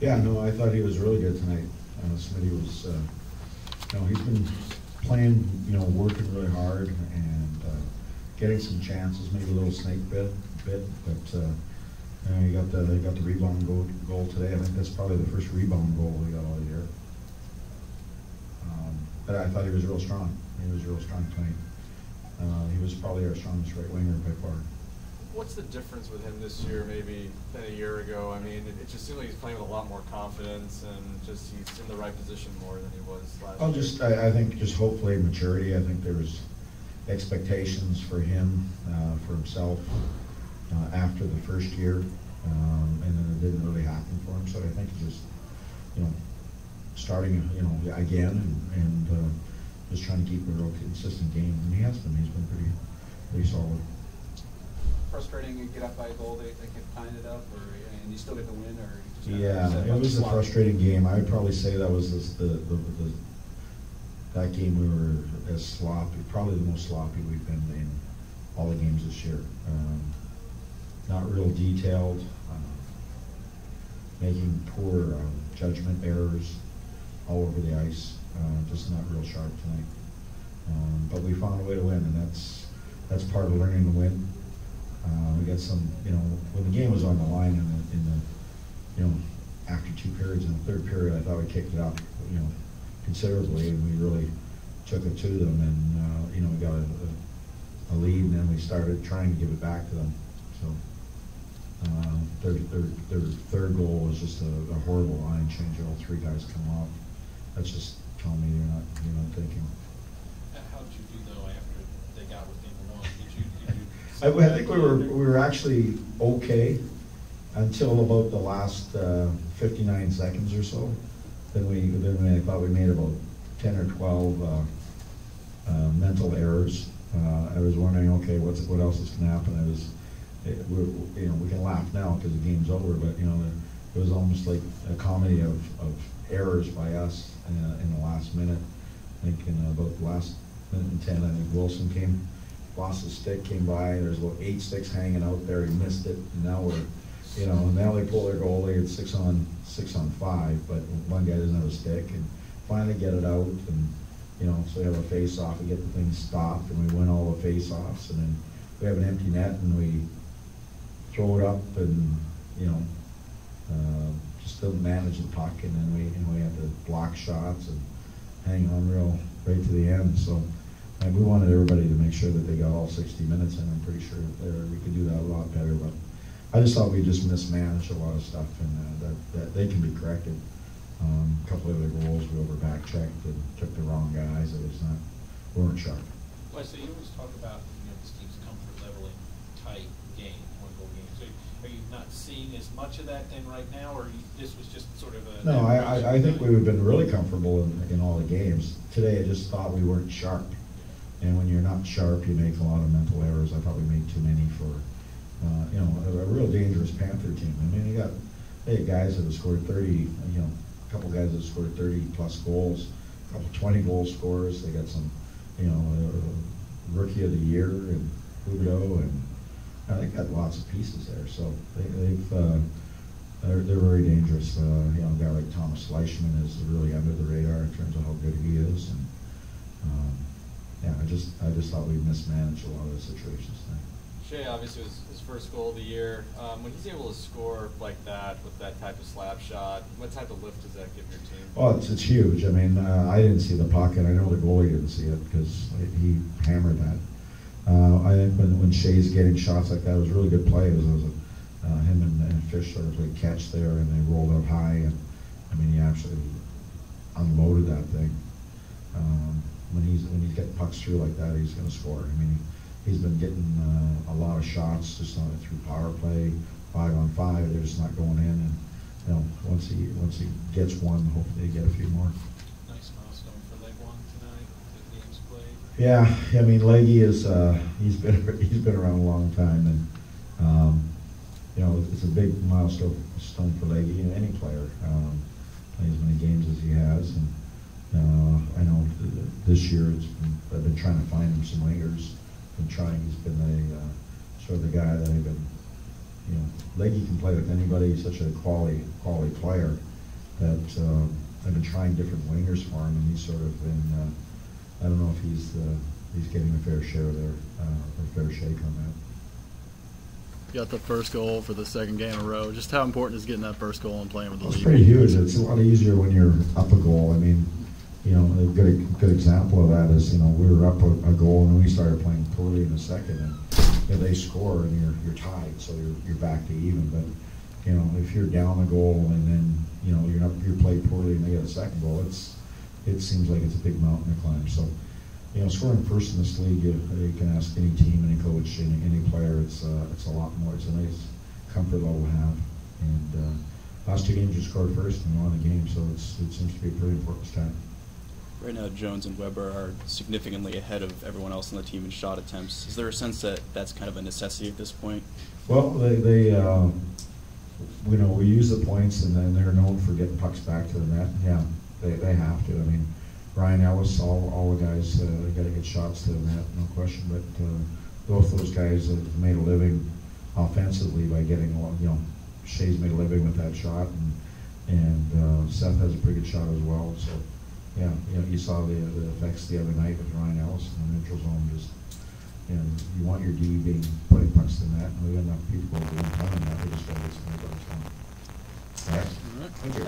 Yeah, no, I thought he was really good tonight. Smitty was, he's been playing, working really hard and getting some chances, maybe a little snake bit, but he got the rebound goal today. I think that's probably the first rebound goal we got all year. But I thought he was real strong. He was real strong tonight. He was probably our strongest right winger by far. What's the difference with him this year, maybe, than a year ago? I mean, it just seems like he's playing with a lot more confidence and just he's in the right position more than he was last year. I think just hopefully maturity. I think there was expectations for him, for himself, after the first year, and then it didn't really happen for him. So I think just, starting, again and just trying to keep a real consistent game. And he has been. He's been pretty solid. Frustrating to get up by a goal, they kept tying it up, and you still get the win, or just yeah, it was a frustrating game. I would probably say that was that game we were as sloppy, probably the most sloppy we've been in all the games this year. Not real detailed, making poor judgment errors all over the ice. Just not real sharp tonight. But we found a way to win, and that's part of learning to win. We got some, when the game was on the line after 2 periods, in the third period, I thought we kicked it up, considerably, and we really took it to them, and we got a lead, and then we started trying to give it back to them. So their third goal was just a horrible line change. All 3 guys come off. That's just telling me you're not thinking. How did you do though after they got within one? Did you I think we were actually okay until about the last 59 seconds or so. Then I thought we made about 10 or 12 mental errors. I was wondering, okay, what else is going to happen? We can laugh now because the game's over, but it was almost like a comedy of errors by us in the last minute. I think in about the last minute and 10, I think Wilson lost his stick, came by. There's about 8 sticks hanging out there. He missed it, and now now they pull their goalie. It's 6 on 5, but one guy doesn't have a stick, and finally get it out, and so we have a face-off. We get the thing stopped, and we win all the face-offs, and then we have an empty net, and we throw it up, and just don't manage the puck, and then we have to block shots and hang on right to the end. So. And we wanted everybody to make sure that they got all 60 minutes, and I'm pretty sure we could do that a lot better. But I just thought we just mismanaged a lot of stuff, and that they can be corrected. A couple of other goals we over back-checked and took the wrong guys. We weren't sharp. Well, so you always talk about this team's comfort level in tight game, one-goal games. So are you not seeing as much of that then right now, or this was just sort of a? No, I think we've been really comfortable in all the games. Today, I just thought we weren't sharp. And when you're not sharp, you make a lot of mental errors. I probably made too many for, a real dangerous Panther team. I mean, they had guys that have scored 30, a couple guys that have scored 30-plus goals, a couple 20-goal scorers. They got some, Rookie of the Year and Huberdeau, and they got lots of pieces there. So they're very dangerous. A guy like Thomas Fleischman is really under the radar in terms of how good he is. And, I just thought we mismanaged a lot of the situations there. Shea obviously was his first goal of the year. When he's able to score like that with that type of slap shot, what type of lift does that give your team? Well, it's huge. I mean, I didn't see the puck, and I know the goalie didn't see it because he hammered that. I think when Shea's getting shots like that, it was a really good play. It was him and Fish sort of played catch there, and they rolled up high, and I mean, he actually unloaded that thing. When he's getting pucks through like that, he's going to score. I mean, he's been getting a lot of shots just through power play, 5-on-5. They're just not going in, and once he gets one, hopefully he get a few more. Nice milestone for Leg One tonight. The games played. Yeah, I mean, Leggy is he's been around a long time, and it's a big milestone for Leggy. Any player play as many games as he has, and. I know this year I've been trying to find him some wingers. He's been sort of the guy that I've been, Leggy can play with anybody. He's such a quality player. that I've been trying different wingers for him, and he's sort of been, I don't know if he's getting a fair share there, or fair shake on that. Got the first goal for the second game in a row. Just how important is getting that first goal and playing with the league? It's pretty huge. It's a lot easier when you're up a goal. I mean, you know, a good example of that is, you know, we were up a goal and then we started playing poorly in the second, and you know, they score and you're tied, so you're back to even. But you know, if you're down a goal and then you know you're played poorly and they get a second goal, it seems like it's a big mountain to climb. So, you know, scoring first in this league, you can ask any team, any coach, any player. It's a lot more. It's a nice comfort level to have. And last two games you scored first and you won the game, so it seems to be a pretty important stat. Right now, Jones and Weber are significantly ahead of everyone else on the team in shot attempts. Is there a sense that that's kind of a necessity at this point? Well, they you know, we use the points, and then they're known for getting pucks back to the net. Yeah, they have to. I mean, Ryan Ellis, all the guys got to get shots to the net, no question. But both those guys have made a living offensively by getting, you know, Shea's made a living with that shot, and Seth has a pretty good shot as well. So, yeah, you know, you saw the effects the other night with Ryan Ellis in the neutral zone. Just, you know, you want your D being putting pucks to the net, and we got enough people doing that. They just got to get some more bucks on. All right. Thank you.